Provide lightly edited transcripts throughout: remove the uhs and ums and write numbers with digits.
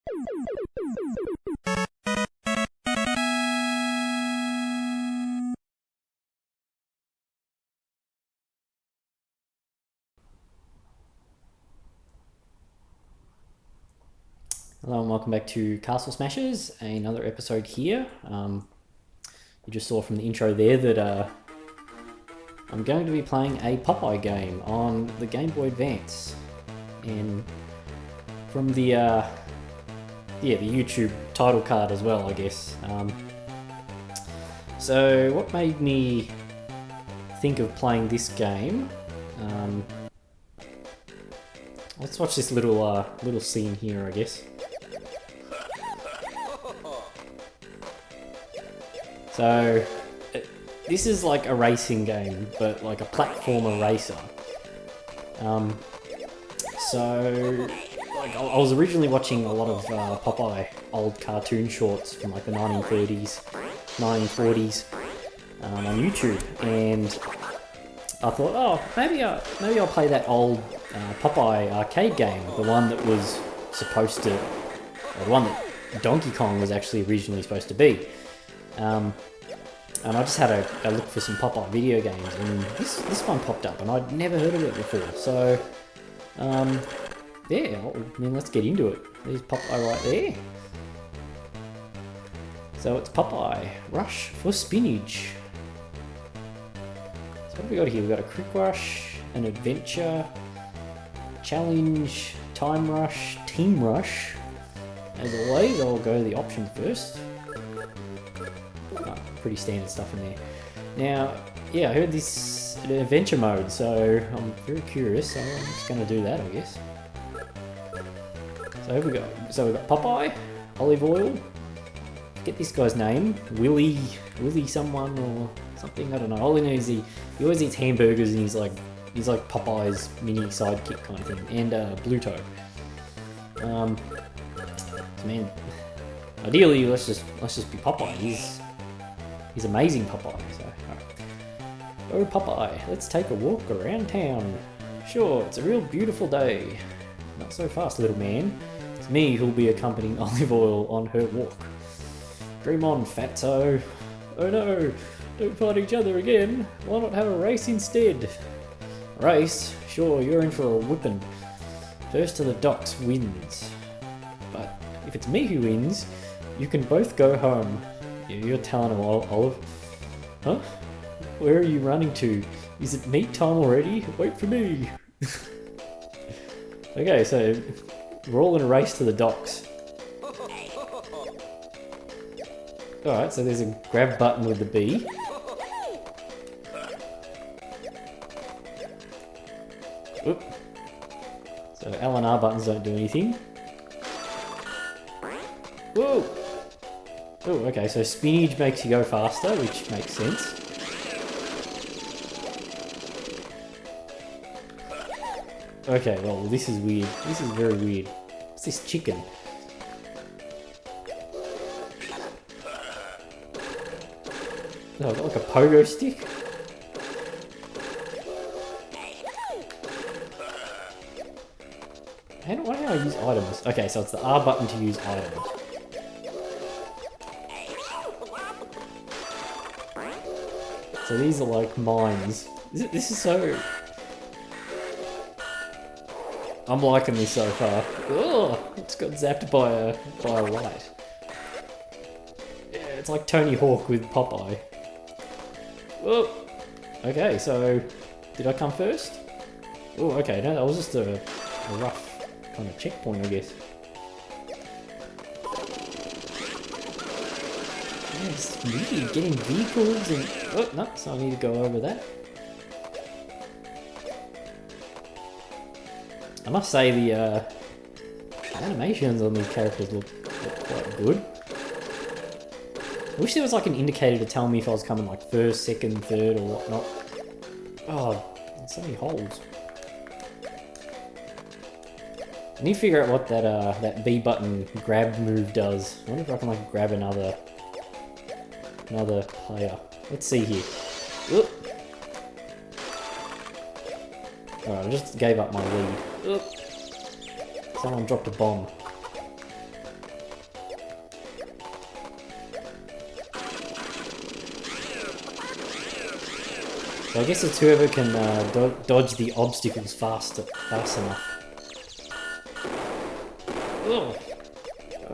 Hello and welcome back to Castle Smashers, another episode here. You just saw from the intro there that I'm going to be playing a Popeye game on the Game Boy Advance. And from the YouTube title card as well, I guess. So what made me think of playing this game? Let's watch this little scene here, I guess. So, this is like a racing game, but like a platformer racer. I was originally watching a lot of Popeye old cartoon shorts from like the 1930s, 1940s on YouTube, and I thought, oh, maybe I'll play that old Popeye arcade game, the one that was supposed to, or the one that Donkey Kong was actually originally supposed to be. And I just had a look for some Popeye video games, and this one popped up, and I'd never heard of it before. So, yeah, let's get into it. There's Popeye right there. So it's Popeye, Rush for Spinach. So what have we got here? We've got a Quick Rush, an Adventure, Challenge, Time Rush, Team Rush. As always, I'll go the option first. Pretty standard stuff in there. Now, yeah, I heard this adventure mode, so I'm very curious, so I'm just going to do that, I guess. So here we go. So we've got Popeye, olive oil, get this guy's name, Willy someone or something, I don't know. All I know is he always eats hamburgers, and he's like Popeye's mini sidekick kind of thing, and Bluto. Man, ideally let's just be Popeye. He's amazing, Popeye. So, right. Oh, Popeye, let's take a walk around town. Sure, it's a real beautiful day. Not so fast, little man. It's me who'll be accompanying Olive Oil on her walk. Dream on, fatso. Oh no, don't fight each other again. Why not have a race instead? Race? Sure, you're in for a whipping. First to the docks wins. But if it's me who wins, you can both go home. You're telling him, Olive. Huh? Where are you running to? Is it meat time already? Wait for me. Okay, so we're all in a race to the docks. Alright, so there's a grab button with the B. Oop. So L and R buttons don't do anything. Whoa! Oh, okay, so spinach makes you go faster, which makes sense. Okay, well, this is weird. This is very weird. What's this chicken? Oh, like a pogo stick? I don't know how I use items. Okay, so it's the R button to use items. So these are like mines. This is so... I'm liking this so far. Oh, it's got zapped by a light. Yeah, it's like Tony Hawk with Popeye. Oh, okay, so did I come first? Oh, okay, no, that was just a rough kind of checkpoint, I guess. Yeah, it's really getting vehicles and... Oh, no, so I need to go over that. I must say the animations on these characters look quite good. I wish there was like an indicator to tell me if I was coming like first, second, third or whatnot. Oh, there's so many holes. I need to figure out what that B button grab move does. I wonder if I can like grab another player. Let's see here. Oop. Alright, I just gave up my lead. Oop. Someone dropped a bomb. So I guess it's whoever can dodge the obstacles fast enough. Oh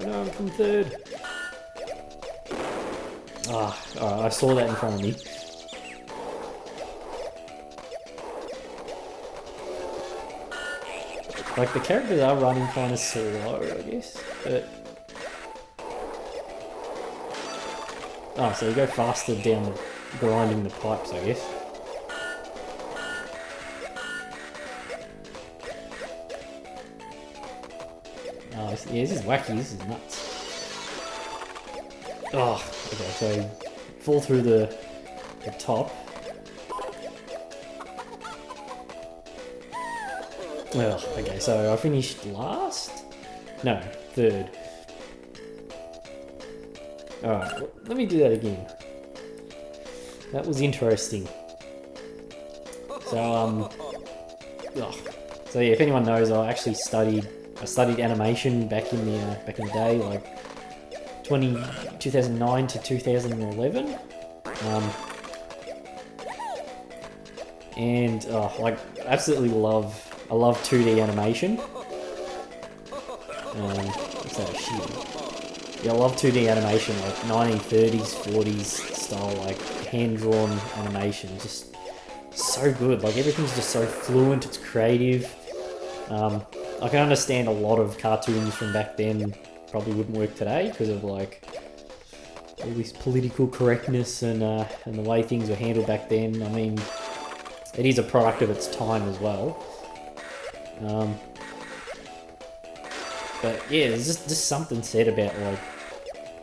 no, I'm from third. Ah, I saw that in front of me. Like, the characters are running kind of slow, I guess, but... Oh, so you go faster down the... grinding the pipes, I guess. Oh, yeah, this is wacky, this is nuts. Oh, okay, so... fall through the top. Oh, okay, so I finished last? No, third. Alright, let me do that again. That was interesting. So, so yeah, if anyone knows, I studied animation back in the day, like 2009 to 2011. And like, absolutely I love 2D animation. What's that, shit? Yeah, I love 2D animation, like 1930s, 40s style, like hand-drawn animation. Just so good. Like, everything's just so fluent, it's creative. I can understand a lot of cartoons from back then probably wouldn't work today because of like all this political correctness and the way things were handled back then. I mean, it is a product of its time as well. But yeah, there's just something said about like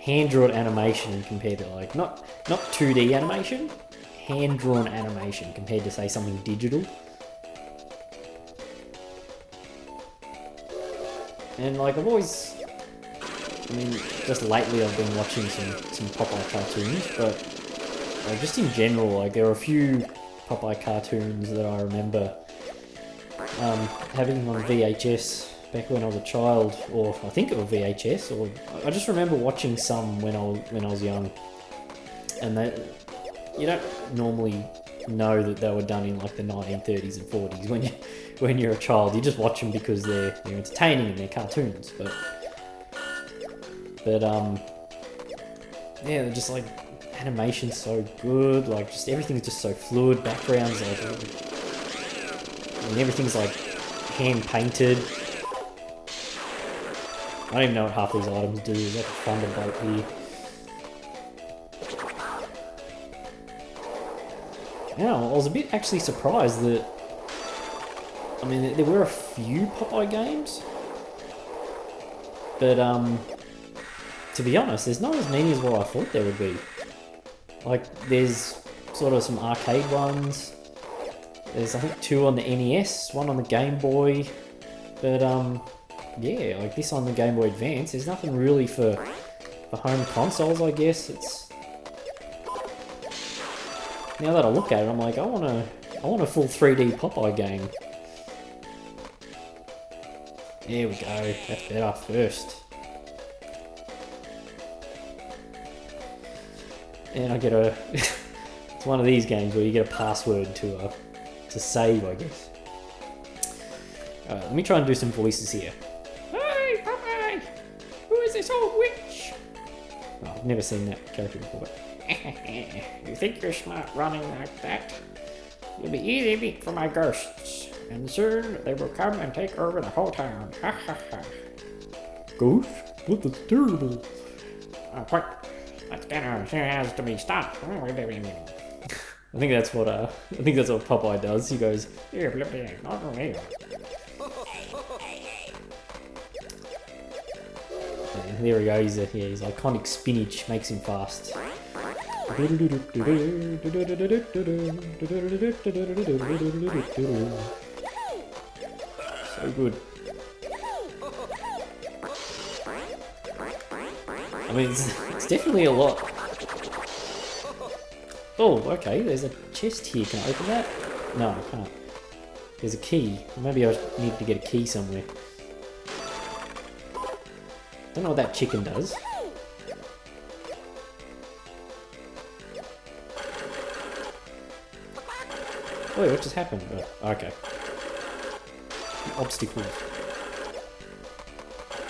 hand-drawn animation compared to like not 2D animation, hand-drawn animation compared to say something digital. And like I mean, just lately I've been watching some Popeye cartoons, but just in general, like there are a few Popeye cartoons that I remember having on VHS back when I was a child, or I think it was VHS, or I just remember watching some when I was young, and you don't normally know that they were done in like the 1930s and 40s when you're a child. You just watch them because they're entertaining and they're cartoons, but yeah, they're just like animation's so good, like just everything's just so fluid, backgrounds like, and everything's like hand painted. I don't even know what half these items do. There's like a thunderbolt here. Yeah, I was a bit actually surprised that, I mean, there were a few Popeye games, but to be honest, there's not as many as what I thought there would be. Like, there's sort of some arcade ones. There's, I think, 2 on the NES, 1 on the Game Boy, but yeah, like this on the Game Boy Advance. There's nothing really for home consoles, I guess. It's, now that I look at it, I'm like, I want a full 3D Popeye game. There we go. That's better. First. And I get a... it's one of these games where you get a password to save, I guess. Alright, let me try and do some voices here. Hey, Popeye! Who is this old witch? Oh, I've never seen that character before. You think you're smart running like that? You'll be easy meat for my ghosts. And soon they will come and take over the whole town. Ha ha ha. Ghosts? What the terrible? Quick. That dinner has to be stopped. I think that's what Popeye does. He goes, here, not here. And there we go. His iconic Spinach makes him fast. So good. I mean, it's definitely a lot. Oh, okay, there's a chest here. Can I open that? No, I can't. There's a key. Maybe I need to get a key somewhere. Don't know what that chicken does. Wait, what just happened? Oh, okay. Obstacles.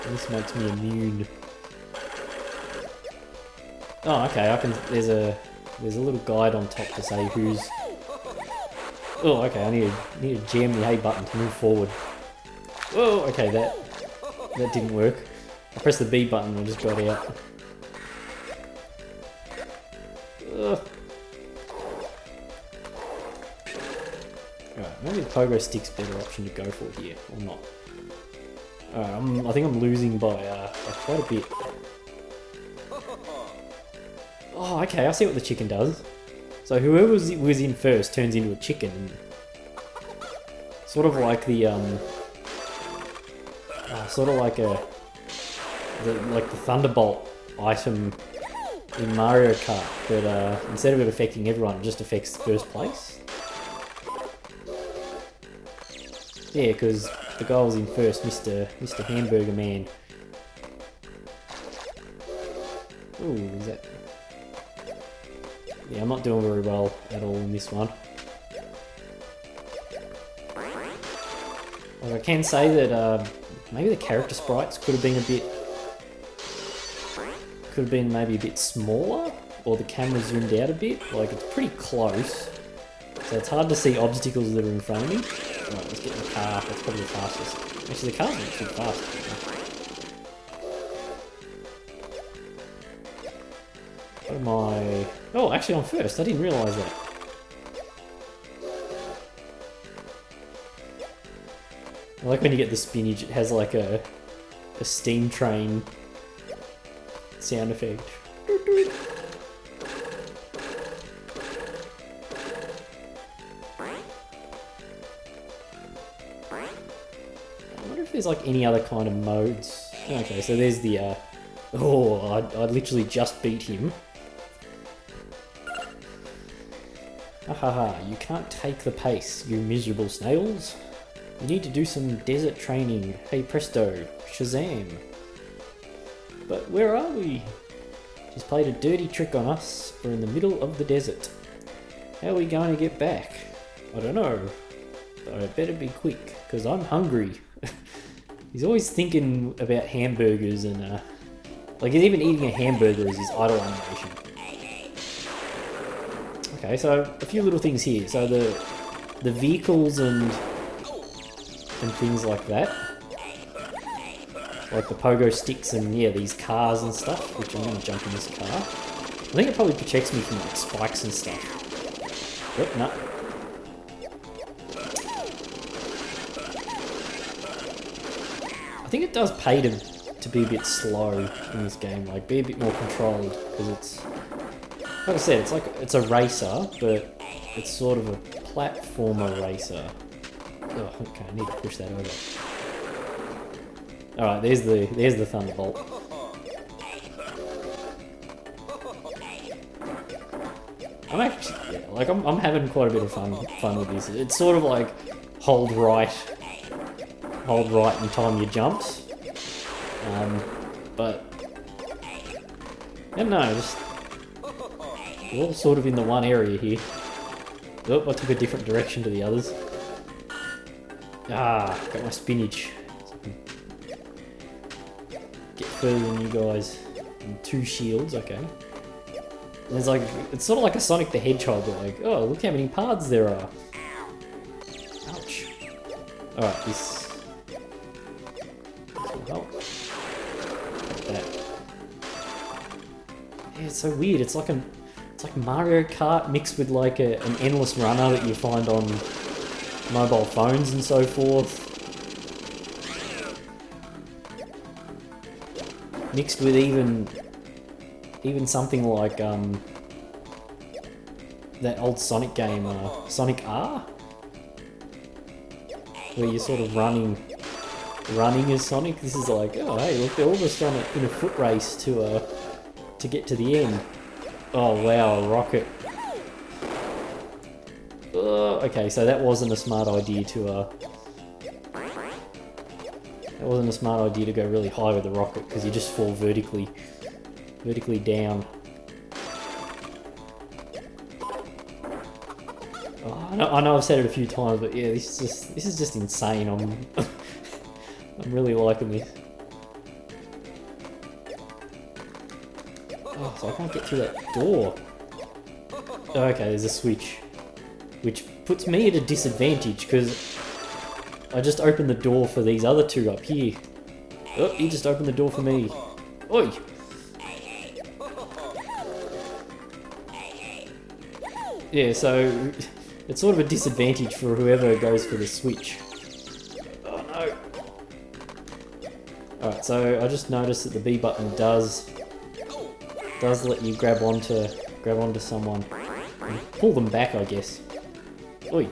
This makes me immune. Oh, okay. I can. There's a little guide on top to say who's. Oh, okay. I need to jam the A button to move forward. Oh, okay. That didn't work. I pressed the B button and I just got out. Ugh. Alright, maybe the pogo stick's a better option to go for here, or not. Alright, I think I'm losing by quite a bit. Oh, okay, I see what the chicken does. So whoever was in first turns into a chicken. Sort of like the, sort of like the Thunderbolt item in Mario Kart, but instead of it affecting everyone, it just affects first place. Yeah, because the guy was in first, Mr. Hamburger Man. Ooh, is that... Yeah, I'm not doing very well at all in this one. Like, I can say that maybe the character sprites could have been a bit... Could have been maybe a bit smaller, or the camera zoomed out a bit. Like, it's pretty close, so it's hard to see obstacles that are in front of me. Right, let's get in the car. That's probably the fastest. Actually, the car's not too fast. What am I... Oh, actually I'm first. I didn't realise that. I like when you get the spinach, it has like a steam train sound effect. I wonder if there's like any other kind of modes. Okay, so there's the oh, I literally just beat him. Ahaha, you can't take the pace, you miserable snails. You need to do some desert training. Hey presto, Shazam. But where are we? She's played a dirty trick on us. We're in the middle of the desert. How are we going to get back? I don't know. But I better be quick, because I'm hungry. He's always thinking about hamburgers and like he's even eating a hamburger as his idle animation. Okay, so a few little things here. So the vehicles and things like that. Like the pogo sticks and yeah, these cars and stuff, which I'm gonna jump in this car. I think it probably protects me from like spikes and stuff. Yep, no. I think it does pay to be a bit slow in this game, like be a bit more controlled, because it's, like I said, it's a racer, but it's sort of a platformer racer. Oh, okay, I need to push that over. Alright, there's the Thunderbolt. I'm actually, yeah, like I'm having quite a bit of fun with this. It's sort of like hold right and time your jumps. But I don't know, just we're all sort of in the one area here. Oh, I took a different direction to the others. Ah, got my spinach. Get further than you guys. And 2 shields, okay. And there's like, it's sort of like a Sonic the Hedgehog, like, oh, look how many paths there are. Ouch. Alright, this will help. Like that. Yeah, it's so weird. It's like Mario Kart mixed with like an endless runner that you find on mobile phones and so forth. Mixed with even something like that old Sonic game, Sonic R, where you're sort of running as Sonic. This is like, oh hey, look, they're almost in a foot race to get to the end. Oh wow, a rocket. Okay, so that wasn't a smart idea to go really high with the rocket, because you just fall vertically down. Oh, I know I've said it a few times, but yeah, this is just insane. I'm really liking this. Oh, so I can't get through that door. Okay, there's a switch, which puts me at a disadvantage because I just opened the door for these other two up here. Oh, you just opened the door for me. Oi! Yeah, so it's sort of a disadvantage for whoever goes for the switch. Oh no! Alright, so I just noticed that the B button does let you grab onto someone and pull them back, I guess. Oi!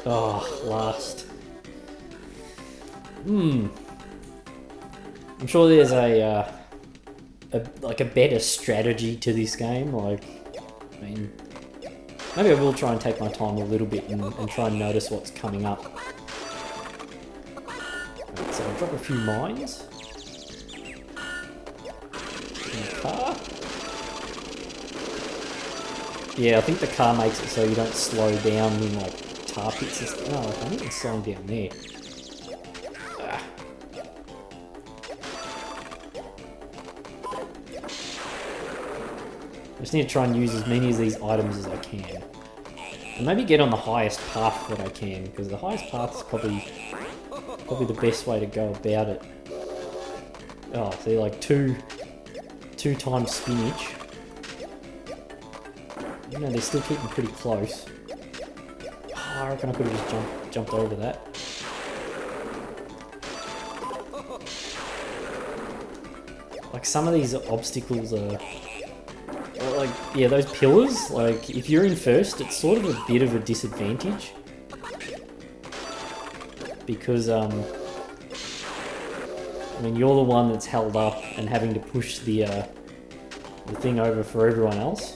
Oh, last. I'm sure there's a better strategy to this game. Like, I mean, maybe I will try and take my time a little bit and try and notice what's coming up. Right, so I'll drop a few mines. In the car. Yeah, I think the car makes it so you don't slow down in like tar pits and stuff. No, I think it's slowing down there. I just need to try and use as many of these items as I can. And maybe get on the highest path that I can, because the highest path is probably the best way to go about it. Oh, see, like two times spinach. You know, they're still keeping pretty close. Oh, I reckon I could have just jumped over that. Like, some of these obstacles are... like, yeah, those pillars, like, if you're in first, it's sort of a bit of a disadvantage. Because, I mean, you're the one that's held up and having to push the thing over for everyone else.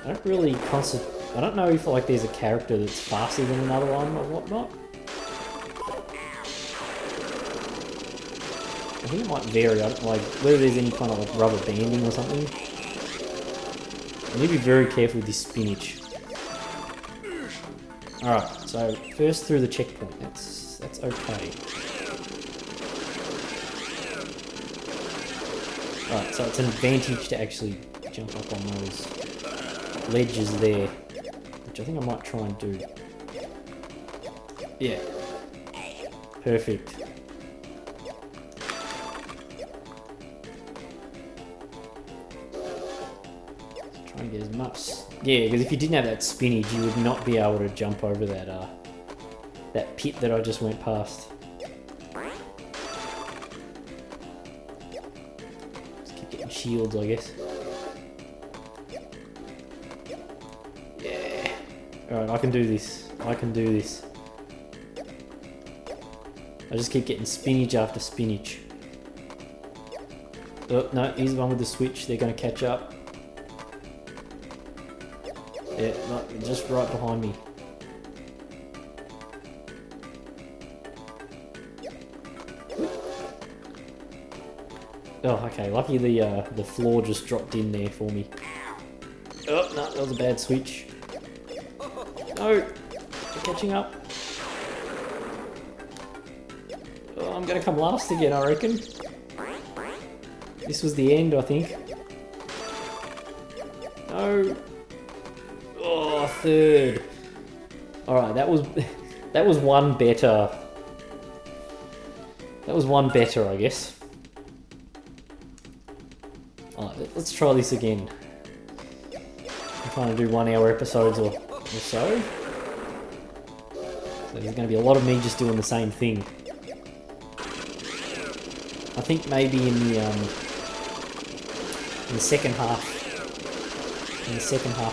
I don't know if, like, there's a character that's faster than another one or whatnot. I think it might vary, I don't like whether there's any kind of like rubber banding or something. I need to be very careful with this spinach. Alright, so first through the checkpoint, that's okay. Alright, so it's an advantage to actually jump up on those ledges there, which I think I might try and do. Yeah. Perfect. Try and get as much. Yeah, because if you didn't have that spinach, you would not be able to jump over that pit that I just went past. Just keep getting shields, I guess. Yeah. Alright, I can do this. I can do this. I just keep getting spinach after spinach. Oh, no, here's the one with the switch. They're going to catch up. Yeah, no, just right behind me. Oh, okay. Lucky the floor just dropped in there for me. Oh, no, that was a bad switch. No! They're catching up. Oh, I'm gonna come last again, I reckon. This was the end, I think. No! Oh, third. Alright, that was one better. That was one better, I guess. Alright, let's try this again. I'm trying to do 1 hour episodes or so. So there's going to be a lot of me just doing the same thing. I think maybe in the second half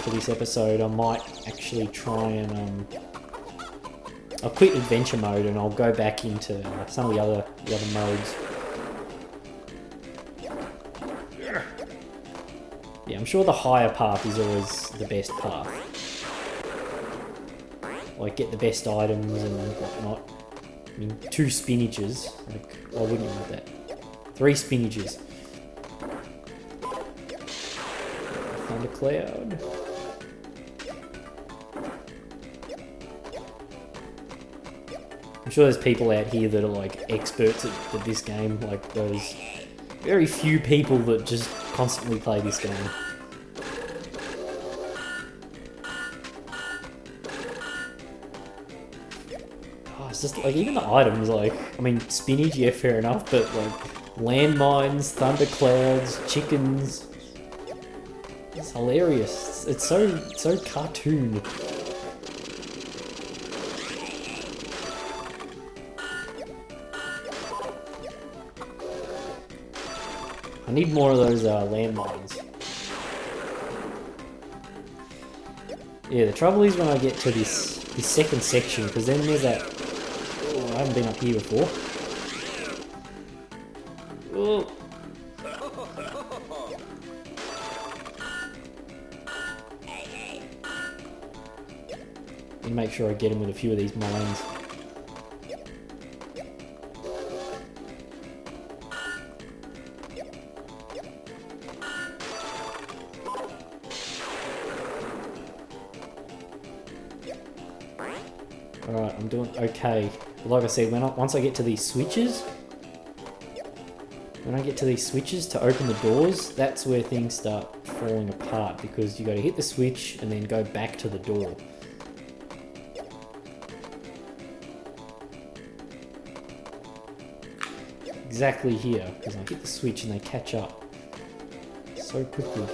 of this episode, I might actually try and I'll quit adventure mode and I'll go back into some of the other modes. Yeah, I'm sure the higher path is always the best path. Like, get the best items and whatnot. I mean, 2 spinaches. Like, why wouldn't you want that? 3 spinaches. Thundercloud. I'm sure there's people out here that are like experts at this game, like those very few people that just constantly play this game. Oh, it's just like, even the items, like, I mean, spinach, yeah, fair enough, but like landmines, thunderclouds, chickens. It's hilarious. It's so cartoon. I need more of those landmines. Yeah, the trouble is when I get to this second section, because then there's that... Oh, I haven't been up here before. Oh. Need to make sure I get him with a few of these mines. Alright, I'm doing okay. Like I said, once I get to these switches, to open the doors, that's where things start falling apart, because you got to hit the switch and then go back to the door. Exactly here, because I hit the switch and they catch up so quickly.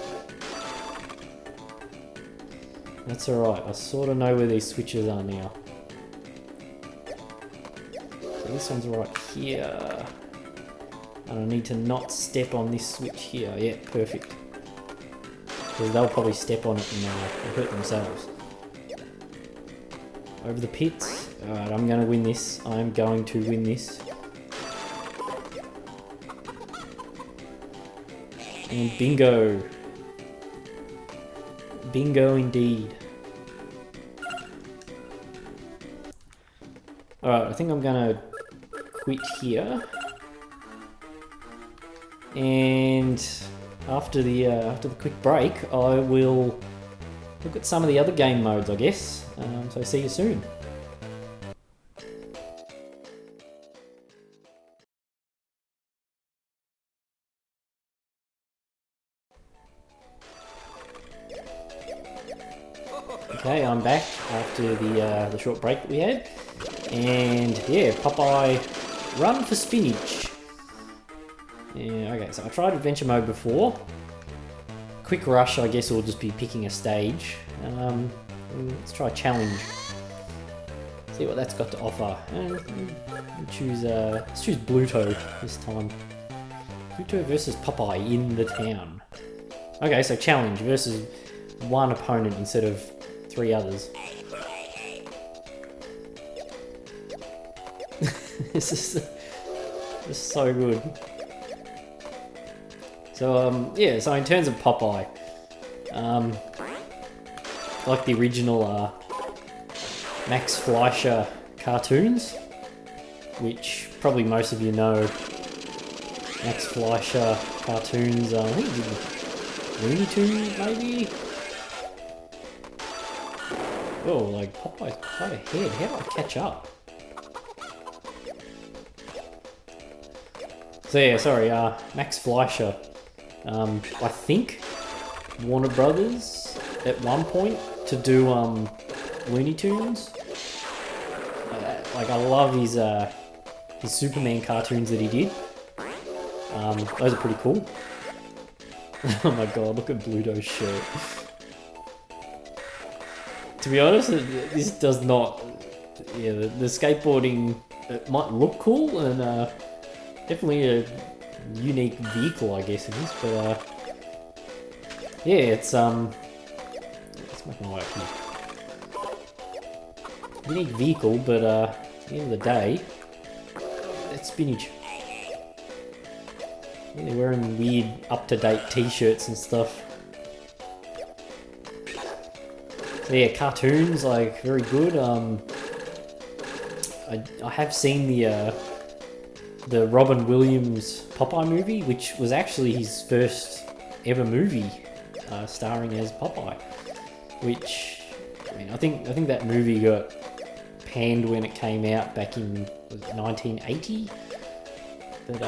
That's alright, I sort of know where these switches are now. So this one's right here. And I need to not step on this switch here. Yeah, perfect. Because they'll probably step on it and hurt themselves. Over the pits. Alright, I'm going to win this. I'm going to win this. And bingo. Bingo indeed. Alright, I think I'm gonna quit here. And after the quick break, I will look at some of the other game modes, I guess. So see you soon. Okay, I'm back after the short break that we had, and yeah, Popeye, run for spinach. Yeah, okay, so I tried adventure mode before. Quick rush, I guess, will just be picking a stage. Let's try challenge. See what that's got to offer. And let's choose Bluto this time. Bluto versus Popeye in the town. Okay, so challenge versus one opponent instead of 3 others. This is so good. So yeah, so in terms of Popeye, like the original Max Fleischer cartoons, which probably most of you know. Max Fleischer cartoons, I think Looney Tunes maybe? Oh, like Popeye's quite ahead. How do I catch up? So yeah, sorry, Max Fleischer. I think Warner Brothers at one point to do Looney Tunes. Like I love his Superman cartoons that he did. Those are pretty cool. Oh my god, look at Bluto's shirt. To be honest, this does not... Yeah, the skateboarding, it might look cool and definitely a unique vehicle, I guess it is, but yeah, it's let's make my way up here. Unique vehicle, but at the end of the day, it's spinach. Yeah, they're wearing weird up-to-date t-shirts and stuff. So yeah, cartoons, like, very good. I have seen the Robin Williams Popeye movie, which was actually his first ever movie. starring as Popeye, which I mean, I think that movie got panned when it came out back in 1980. But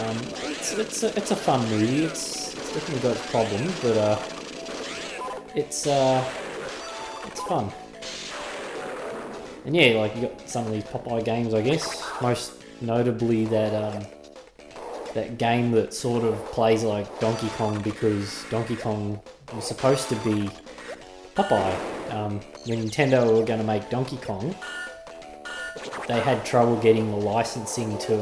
it's a fun movie. It's definitely got its problems, but it's fun. And yeah, like you got some of these Popeye games, I guess. Most notably that game that sort of plays like Donkey Kong, because Donkey Kong was supposed to be Popeye. When Nintendo were going to make Donkey Kong, they had trouble getting the licensing to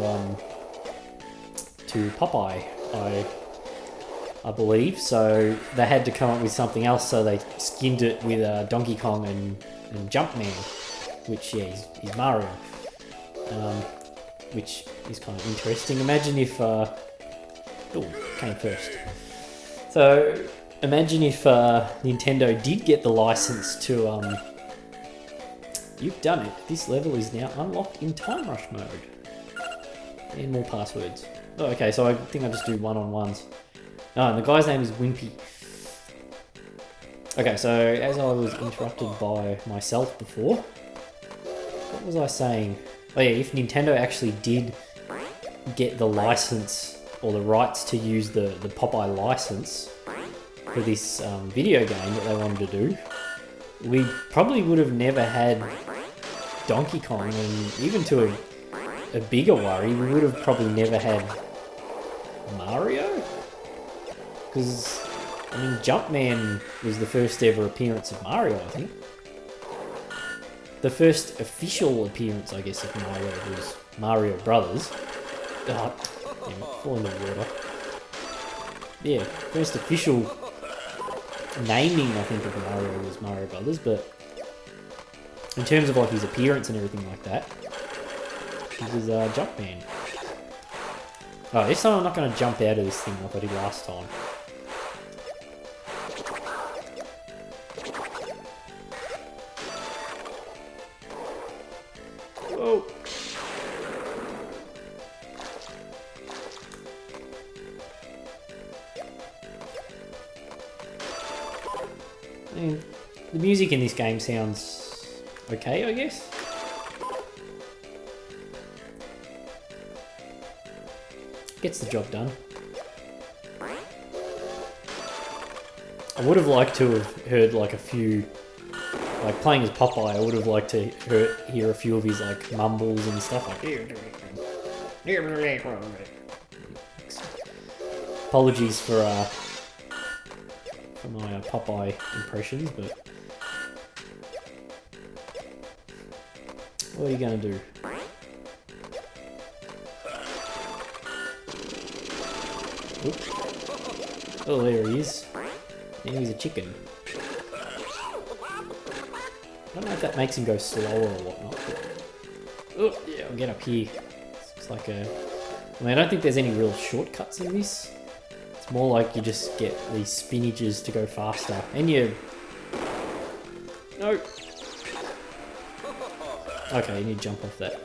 Popeye, I believe. So they had to come up with something else. So they skinned it with Donkey Kong and Jumpman, which he's Mario. Which is kind of interesting. Imagine if... came first. So, imagine if Nintendo did get the license to... You've done it. This level is now unlocked in Time Rush mode. And more passwords. Oh, okay, so I think I just do one-on-ones. Oh, and the guy's name is Wimpy. Okay, so as I was interrupted by myself before, what was I saying? Oh yeah, if Nintendo actually did get the license or the rights to use the Popeye license for this video game that they wanted to do, we probably would have never had Donkey Kong, and even to a bigger worry, we would have probably never had Mario? Because, I mean, Jumpman was the first ever appearance of Mario, I think. The first official appearance, I guess, of Mario was Mario Brothers. Oh, damn it, fall in the water. Yeah, first official naming, I think, of Mario was Mario Brothers, but in terms of like his appearance and everything like that, he was Jumpman. Oh, this time I'm not going to jump out of this thing like I did last time. Whoa! I mean, the music in this game sounds okay, I guess. Gets the job done. I would have liked to have heard like a few, like playing as Popeye, I would have liked to hear a few of his like mumbles and stuff like. Apologies for my Popeye impressions, but what are you gonna do? Oop. Oh, there he is. Now he's a chicken. I don't know if that makes him go slower or whatnot. Oh, yeah, I'll get up here. Looks like a... I mean, I don't think there's any real shortcuts in this. It's more like you just get these spinaches to go faster. And you... No! Okay, you need to jump off that.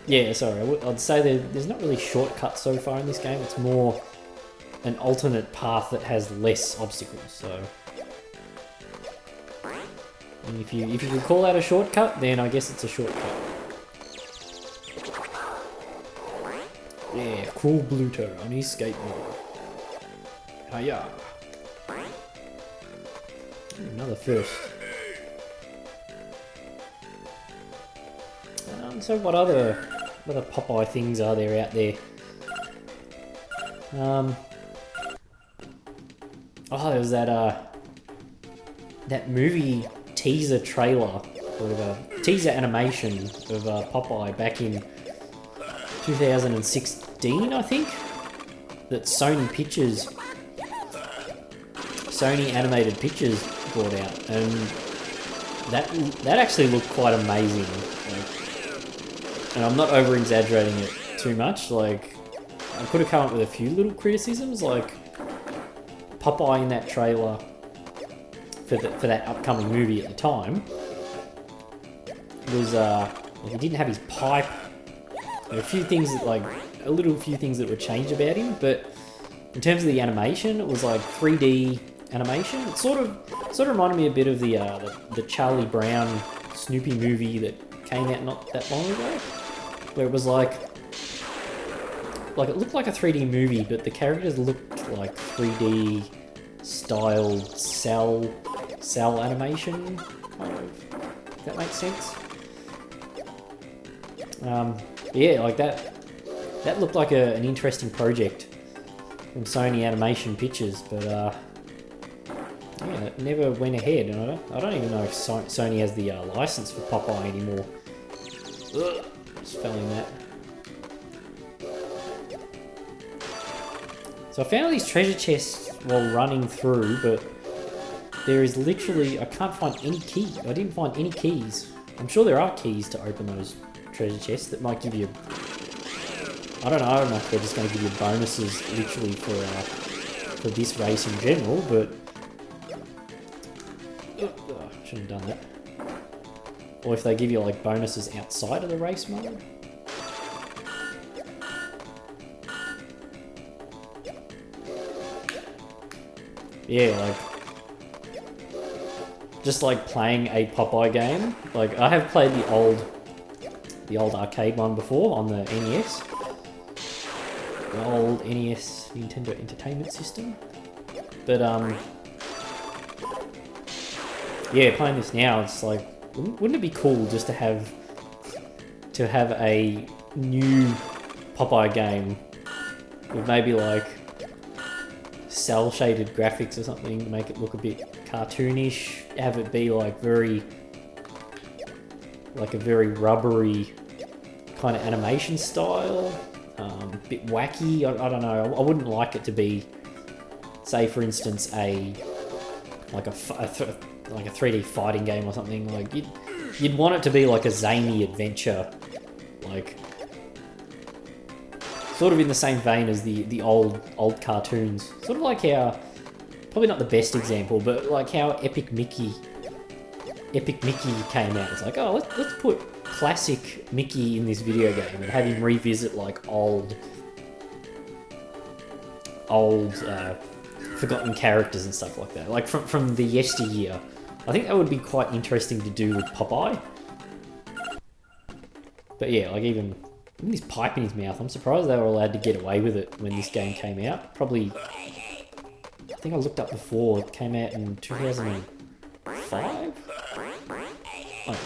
Yeah, sorry, I'd say there's not really shortcuts so far in this game. It's more an alternate path that has less obstacles, so... And if you could call that a shortcut, then I guess it's a shortcut. Yeah, cool Bluto on his skateboard. Hiya! Another first. So what other Popeye things are there out there? Oh, there was that movie teaser trailer, or a teaser animation of Popeye back in 2016, I think, that Sony Animated Pictures brought out, and that actually looked quite amazing. And I'm not over-exaggerating it too much. Like, I could have come up with a few little criticisms, like Popeye in that trailer for that upcoming movie at the time was he didn't have his pipe. There were a few things that few things that were changed about him, but in terms of the animation, it was like 3D animation. It sort of reminded me a bit of the Charlie Brown Snoopy movie that came out not that long ago, where it was like it looked like a 3D movie, but the characters looked like 3D style cell animation, kind of, if that makes sense. Yeah, like that looked like an interesting project from Sony Animation Pictures, but yeah, it never went ahead, and I don't even know if Sony has the license for Popeye anymore. Ugh, spelling that. So I found these treasure chests while running through, but there is literally, I can't find any key. I didn't find any keys. I'm sure there are keys to open those treasure chests that might give you, I don't know if they're just going to give you bonuses literally for this race in general, but I shouldn't have done that. Or if they give you like bonuses outside of the race mode. Yeah, like just like playing a Popeye game. Like I have played the old arcade one before on the NES. The old NES Nintendo Entertainment System. But yeah, playing this now, it's like, wouldn't it be cool just to have a new Popeye game with maybe like cell shaded graphics or something to make it look a bit cartoonish, have it be like a very rubbery kind of animation style, bit wacky. I don't know. I wouldn't like it to be, say for instance, a 3D fighting game or something. Like you'd want it to be like a zany adventure, like sort of in the same vein as the old cartoons. Sort of like how, probably not the best example, but like how Epic Mickey came out. It's like, oh, let's put classic Mickey in this video game and have him revisit like old forgotten characters and stuff like that, like from the yesteryear. I think that would be quite interesting to do with Popeye. But yeah, like even this pipe in his mouth, I'm surprised they were allowed to get away with it when this game came out. Probably, I think I looked up before, it came out in 2005? I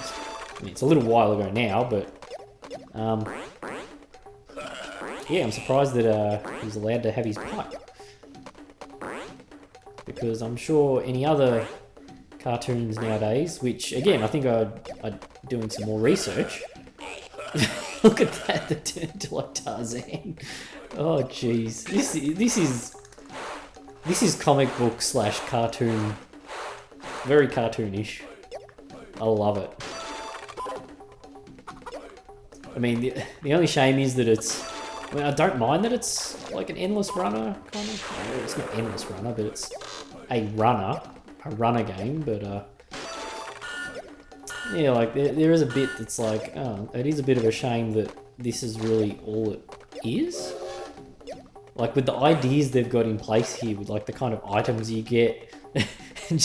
mean, it's a little while ago now, but yeah, I'm surprised that he was allowed to have his pipe. Because I'm sure any other cartoons nowadays, which again, I think I'm doing some more research. Look at that, they turned to like Tarzan. Oh jeez, this is comic book / cartoon, very cartoonish. I love it. I mean, the only shame is that I mean, I don't mind that it's like an endless runner kind of. Well, it's not endless runner, but it's a runner game. But yeah, like there is a bit that's like, oh, it is a bit of a shame that this is really all it is. Like with the ideas they've got in place here, with like the kind of items you get, and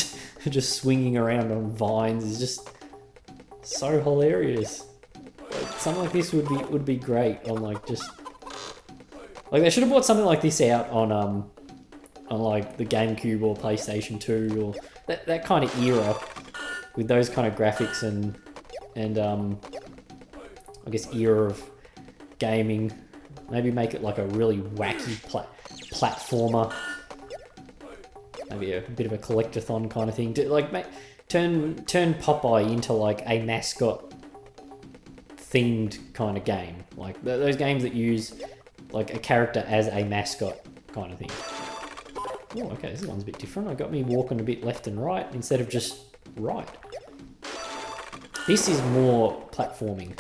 just swinging around on vines is just so hilarious. Like, something like this would be great on like just like they should have brought something like this out on like the GameCube or PlayStation 2 or that kind of era, with those kind of graphics and I guess era of gaming. Maybe make it like a really wacky platformer. Maybe a bit of a collectathon kind of thing. Like turn Popeye into like a mascot themed kind of game. Like those games that use like a character as a mascot kind of thing. Oh, okay, this one's a bit different. It got me walking a bit left and right instead of just right. This is more platforming.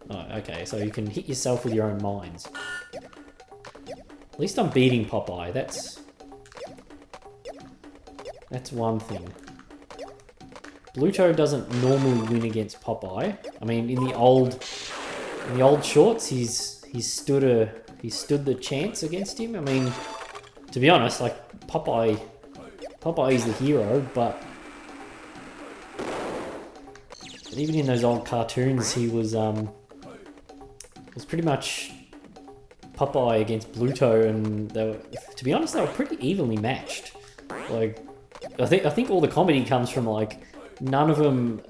Oh, okay, so you can hit yourself with your own mines. At least I'm beating Popeye. That's one thing. Bluto doesn't normally win against Popeye. I mean, in the old shorts, he's stood the chance against him. I mean, to be honest, like Popeye is the hero, but even in those old cartoons, he was pretty much Popeye against Bluto, and they were, to be honest, they were pretty evenly matched. Like, I think all the comedy comes from like none of them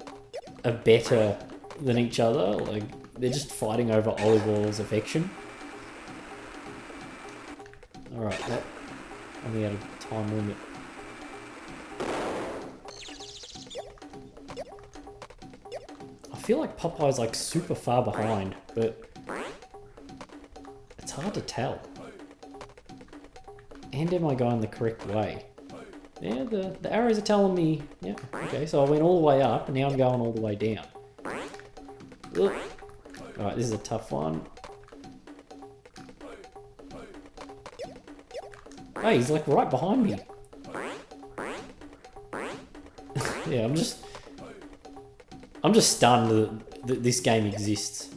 are better than each other. Like, they're just fighting over Olive Oil's affection. All right, that only had a time limit. I feel like Popeye's like super far behind, but it's hard to tell. And am I going the correct way? Yeah, the arrows are telling me, yeah, okay, so I went all the way up, and now I'm going all the way down. Ugh. Alright, this is a tough one. Hey, he's like right behind me. Yeah, I'm just stunned that this game exists.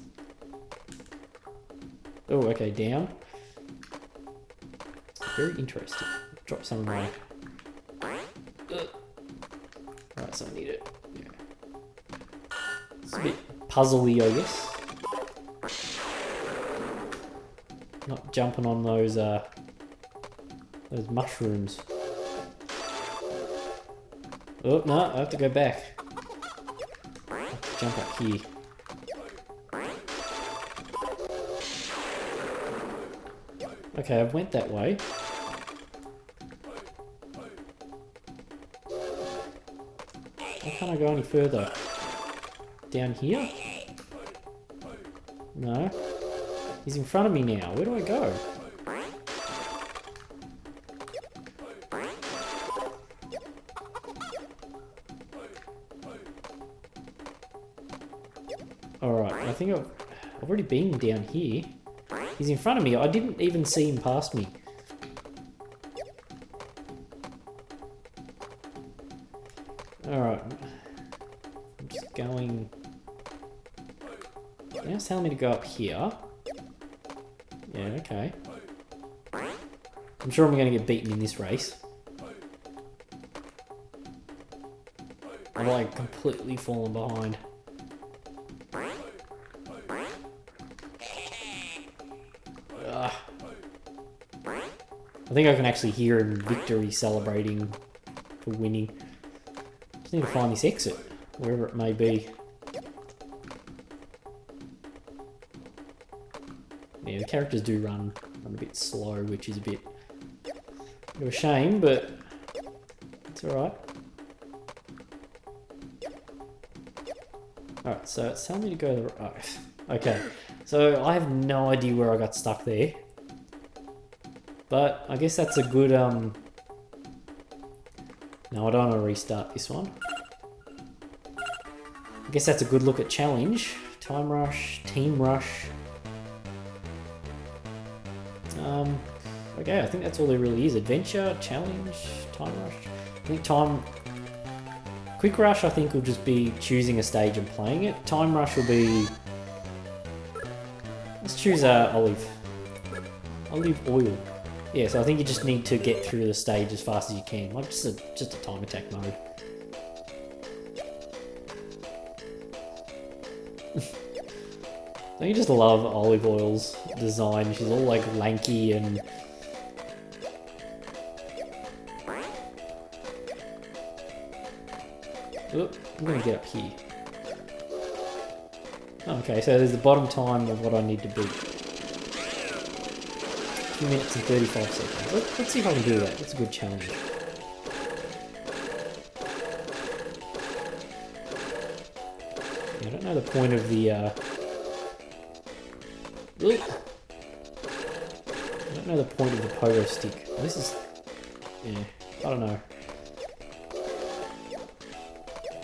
Oh, okay, down. Very interesting. Drop some of my... Right, so I need it. Yeah. It's a bit puzzly, I guess. Not jumping on those mushrooms. Oh, no, I have to go back. I have to jump up here. Okay, I went that way. Why can't I go any further? Down here? No. He's in front of me now. Where do I go? Alright, I think I've already been down here. He's in front of me. I didn't even see him pass me. Alright. I'm just going... Now it's telling me to go up here. Yeah, okay. I'm sure I'm going to get beaten in this race. I've like completely fallen behind. Ugh. I think I can actually hear him victory celebrating for winning. Just need to find this exit, wherever it may be. Yeah, the characters do run a bit slow, which is a bit of a shame, but it's alright. Alright, so it's telling me to go the right. Oh, okay, so I have no idea where I got stuck there. But I guess that's a good, No, I don't want to restart this one. I guess that's a good look at challenge. Time rush, team rush. Okay, I think that's all there really is. Adventure, challenge, time rush. I think quick rush I think will just be choosing a stage and playing it. Time rush will be... Let's choose olive oil. Yeah, so I think you just need to get through the stage as fast as you can. Like just a time attack mode. Don't you just love Olive Oil's design? She's all like lanky and... Oop, I'm gonna get up here. Okay, so there's the bottom time of what I need to beat. 2 minutes and 35 seconds. Let's see if I can do that. That's a good challenge. Yeah, I don't know the point of the... I don't know the point of the pogo stick. This is... Yeah, I don't know.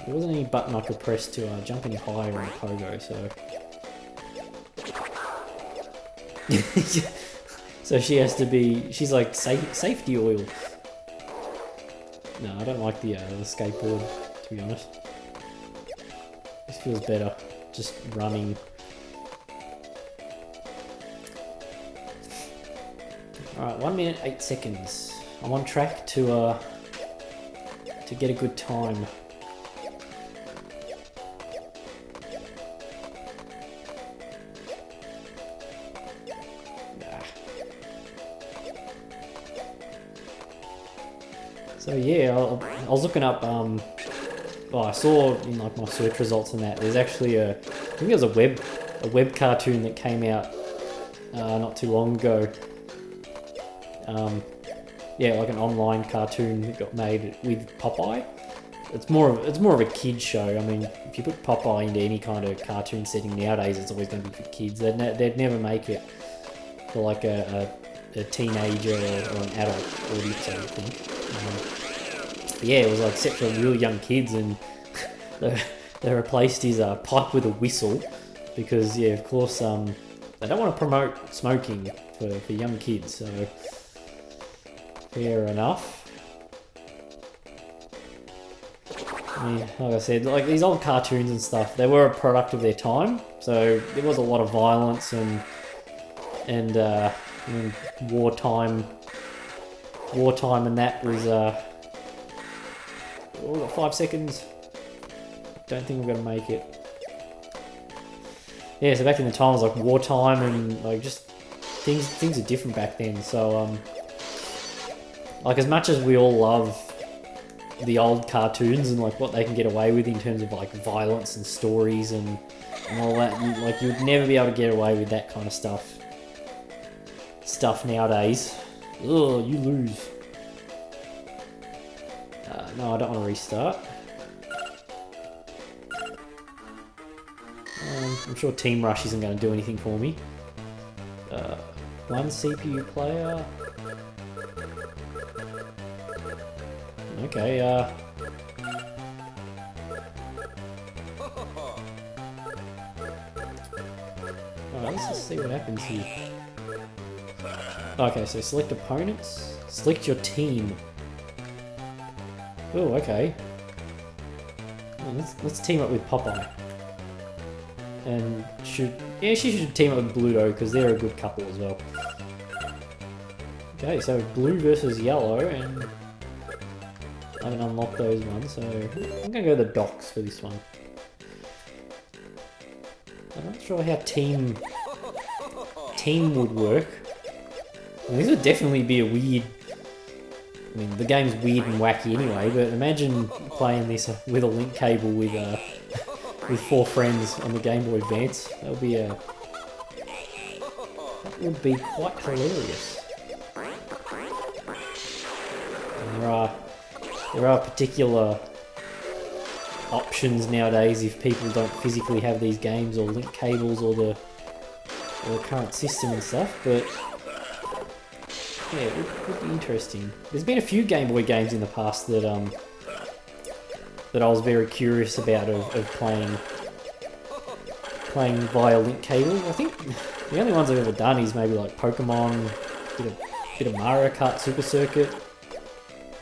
There wasn't any button I could press to jump any higher on the pogo, so... So she has to be... She's like, safety oil. No, I don't like the skateboard, to be honest. This feels better, just running. Alright, 1 minute, 8 seconds. I'm on track to get a good time. So yeah, I was looking up, well, I saw in like my search results and that, there's actually I think there was a web cartoon that came out not too long ago. Yeah, like an online cartoon that got made with Popeye. It's more of a kid show. I mean, if you put Popeye into any kind of cartoon setting nowadays, it's always going to be for kids. They'd never make it for like a teenager or an adult audience, I don't think. But yeah, it was like set for really young kids, and they replaced his pipe with a whistle because, yeah, of course, they don't want to promote smoking for young kids, so fair enough. I mean, like I said, like these old cartoons and stuff, they were a product of their time, so there was a lot of violence and I mean, wartime and that was oh, we've got 5 seconds. Don't think we're gonna make it. Yeah, so back in the time it was like wartime and like just things are different back then. So like as much as we all love the old cartoons and like what they can get away with in terms of like violence and stories and all that, like you'd never be able to get away with that kind of stuff nowadays. Ugh, you lose. No, I don't want to restart. I'm sure Team Rush isn't going to do anything for me. One CPU player. Okay, alright, let's just see what happens here. Okay, so select opponents. Select your team. Oh, okay. Well, let's team up with Popeye. And she should team up with Bluto because they're a good couple as well. Okay, so blue versus yellow, and I haven't unlocked those ones, so I'm gonna go the docks for this one. I'm not sure how team would work. I mean, this would definitely be a weird. I mean, the game's weird and wacky anyway, but imagine playing this with a link cable with 4 friends on the Game Boy Advance. That would be quite hilarious. And there are particular options nowadays if people don't physically have these games or link cables or the current system and stuff, but yeah, it would be interesting. There's been a few Game Boy games in the past that I was very curious about of playing via link cable. I think the only ones I've ever done is maybe like Pokemon, bit of Mario Kart Super Circuit.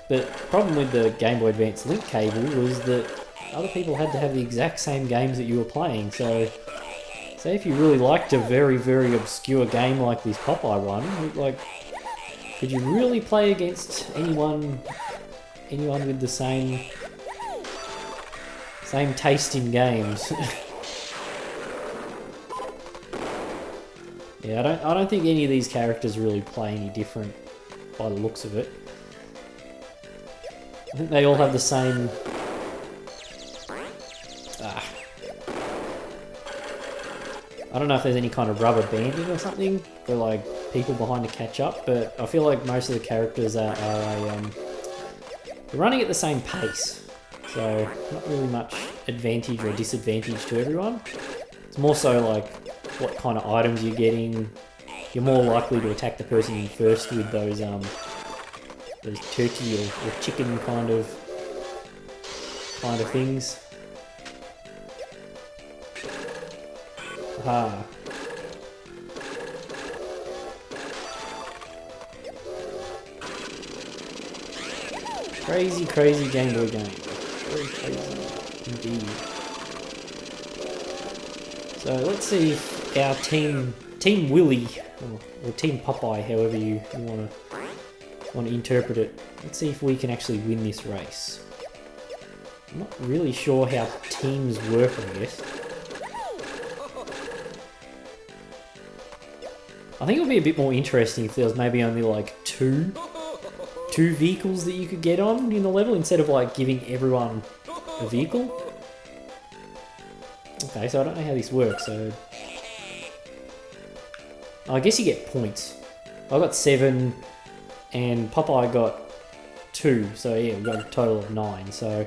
But the problem with the Game Boy Advance link cable was that other people had to have the exact same games that you were playing. So, say if you really liked a very, very obscure game like this Popeye one, like, could you really play against anyone with the same taste in games? Yeah, I don't think any of these characters really play any different by the looks of it. I think they all have the same. I don't know if there's any kind of rubber banding or something for like people behind to catch up, but I feel like most of the characters are they're running at the same pace, so not really much advantage or disadvantage to everyone. It's more so like what kind of items you're getting. You're more likely to attack the person in first with those turkey or chicken kind of things. Aha. Crazy, crazy Game Boy game. Very crazy indeed. So let's see if our Team Willy or Team Popeye, however you want to interpret it. Let's see if we can actually win this race. I'm not really sure how teams work, I guess. I think it would be a bit more interesting if there was maybe only like two vehicles that you could get on in the level instead of like giving everyone a vehicle. Okay, so I don't know how this works, so... I guess you get points. I got 7 and Popeye got 2, so yeah, we got a total of 9, so...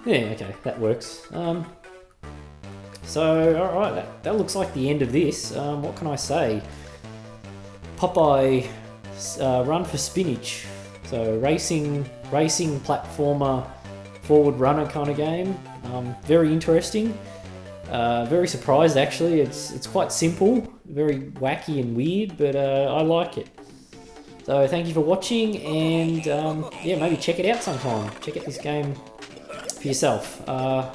Yeah, okay, that works. So, alright, that looks like the end of this. What can I say? Popeye, run for Spinach. So, racing platformer, forward runner kind of game. Very interesting. Very surprised actually. It's quite simple, very wacky and weird, but I like it. So thank you for watching, and yeah, maybe check it out sometime. Check out this game for yourself.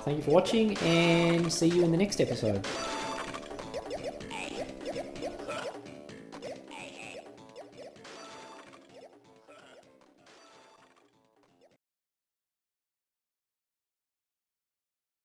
Thank you for watching, and see you in the next episode.